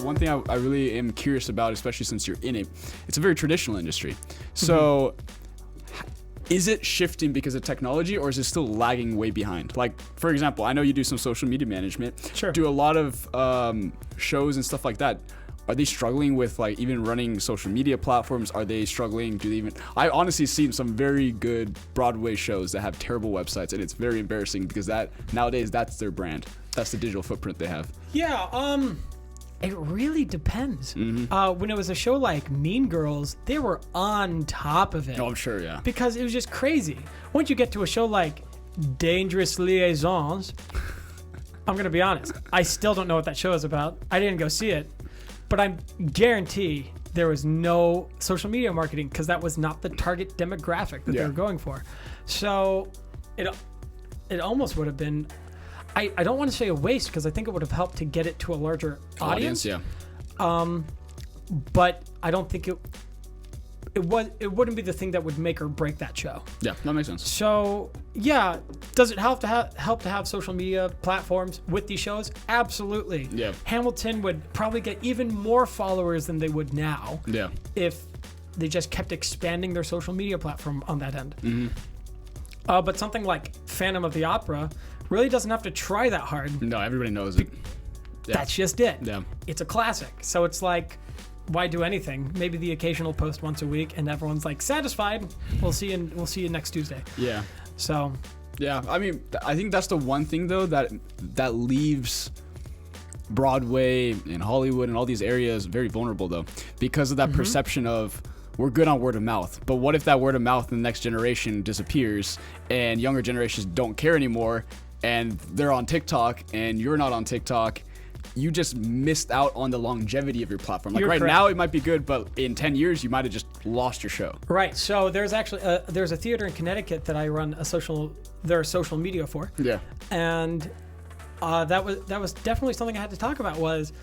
one thing I really am curious about, especially since you're in it, it's a very traditional industry. So is it shifting because of technology, or is it still lagging way behind? Like, for example, I know you do some social media management. Sure. Do a lot of shows and stuff like that. Are they struggling with like even running social media platforms? Are they struggling? Do they even? I honestly seen some very good Broadway shows that have terrible websites, and it's very embarrassing because that nowadays that's their brand. That's the digital footprint they have. Yeah. It really depends. When it was a show like Mean Girls, they were on top of it. Oh, I'm sure, yeah. Because it was just crazy. Once you get to a show like Dangerous Liaisons, I'm going to be honest, I still don't know what that show is about. I didn't go see it. But I guarantee there was no social media marketing because that was not the target demographic that they were going for. So it almost would have been, I don't want to say a waste because I think it would have helped to get it to a larger audience. Yeah. But I don't think it wouldn't be the thing that would make or break that show. Yeah, that makes sense. So yeah, does it help to have social media platforms with these shows? Absolutely. Yeah. Hamilton would probably get even more followers than they would now. Yeah. If they just kept expanding their social media platform on that end. But something like Phantom of the Opera really doesn't have to try that hard. No, everybody knows it. Yeah. That's just it. Yeah. It's a classic. So it's like, why do anything? Maybe the occasional post once a week, and everyone's like satisfied. We'll see you next Tuesday. Yeah. So. Yeah, I mean, I think that's the one thing though that leaves Broadway and Hollywood and all these areas very vulnerable though, because of that perception of we're good on word of mouth. But what if that word of mouth in the next generation disappears and younger generations don't care anymore, and they're on TikTok and you're not on TikTok? You just missed out on the longevity of your platform. Like You're right correct. now it might be good, but in 10 years you might have just lost your show. Right. So there's actually there's a theater in Connecticut that I run social media for. Yeah. And that was definitely something I had to talk about. Was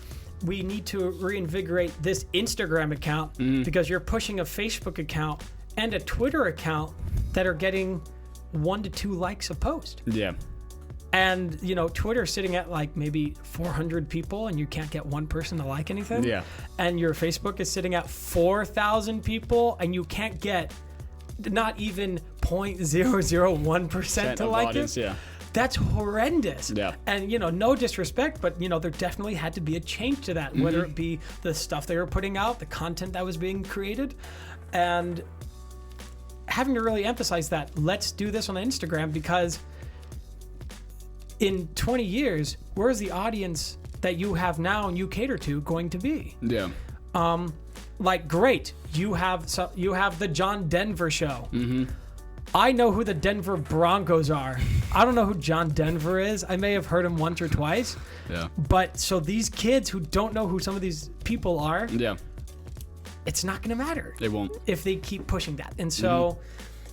we need to reinvigorate this Instagram account because you're pushing a Facebook account and a Twitter account that are getting 1 to 2 likes a post. Yeah. And, you know, Twitter's sitting at like maybe 400 people and you can't get one person to like anything. Yeah. And your Facebook is sitting at 4,000 people and you can't get not even 0.001% to like audience, it. Yeah. That's horrendous. Yeah. And, you know, no disrespect, but, you know, there definitely had to be a change to that, whether it be the stuff they were putting out, the content that was being created, and having to really emphasize that. Let's do this on Instagram because in 20 years, where's the audience that you have now and you cater to going to be? Yeah. Like, great, you have the John Denver show. I know who the Denver Broncos are. I don't know who John Denver is. I may have heard him once or twice. Yeah. But so these kids who don't know who some of these people are, Yeah. it's not going to matter. They won't. If they keep pushing that. And so,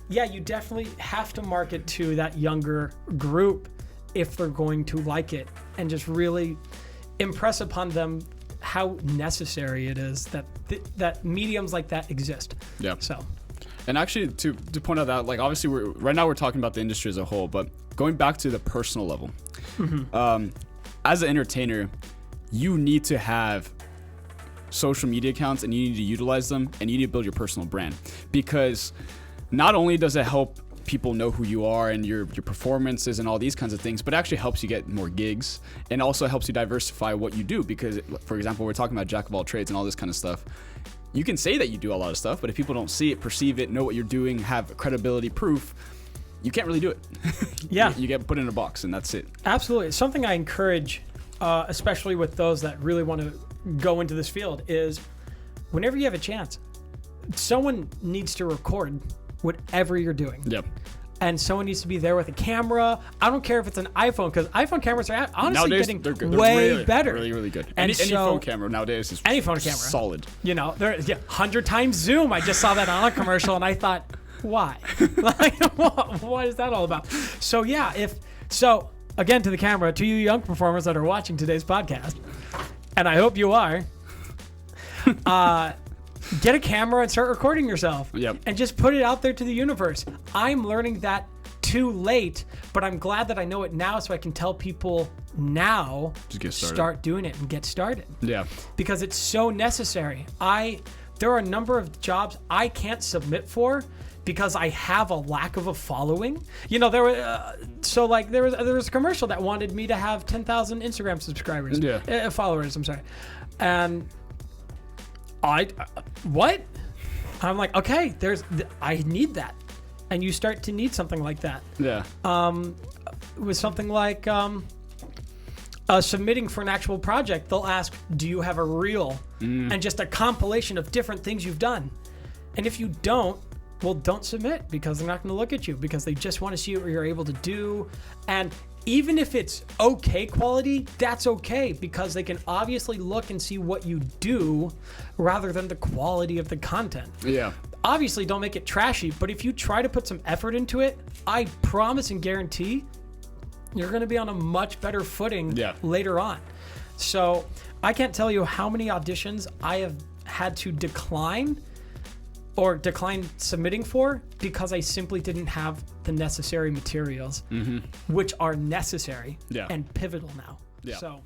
yeah, you definitely have to market to that younger group if they're going to like it, and just really impress upon them how necessary it is that mediums like that exist. Yeah. So. And actually, to point out that, like, obviously, right now we're talking about the industry as a whole, but going back to the personal level, as an entertainer, you need to have social media accounts and you need to utilize them and you need to build your personal brand, because not only does it help people know who you are and your performances and all these kinds of things, but it actually helps you get more gigs and also helps you diversify what you do. Because, for example, we're talking about jack of all trades and all this kind of stuff. You can say that you do a lot of stuff, but if people don't see it, perceive it, know what you're doing, have credibility, proof, you can't really do it. Yeah. You get put in a box and that's it. Absolutely. It's something I encourage, especially with those that really want to go into this field, is whenever you have a chance, someone needs to record whatever you're doing. Yep. And someone needs to be there with a camera. I don't care if it's an iPhone, because iPhone cameras are honestly Nowadays, getting they're way really, better. Really, really good. And Any phone camera nowadays is any phone camera. solid. You know, they're 100 times zoom. I just saw that on a commercial and I thought, why? Like, what is that all about? So yeah, again, to the camera, to you young performers that are watching today's podcast, and I hope you are, get a camera and start recording yourself. Yep. And just put it out there to the universe. I'm learning that too late, but I'm glad that I know it now so I can tell people now Just get started. start doing it and get started. Yeah. Because it's so necessary. There are a number of jobs I can't submit for because I have a lack of a following. You know, there was a commercial that wanted me to have 10,000 Instagram subscribers. Yeah. Followers, I'm sorry. And what? I'm like, okay, I need that. And you start to need something like that. Yeah. With something like submitting for an actual project, they'll ask, do you have a reel? And just a compilation of different things you've done. And if you don't, well, don't submit, because they're not going to look at you, because they just want to see what you're able to do. And even if it's okay quality, that's okay, because they can obviously look and see what you do rather than the quality of the content. Yeah. Obviously, don't make it trashy, but if you try to put some effort into it, I promise and guarantee you're going to be on a much better footing later on. So I can't tell you how many auditions I have had to decline submitting for because I simply didn't have the necessary materials, which are necessary and pivotal now. Yeah. So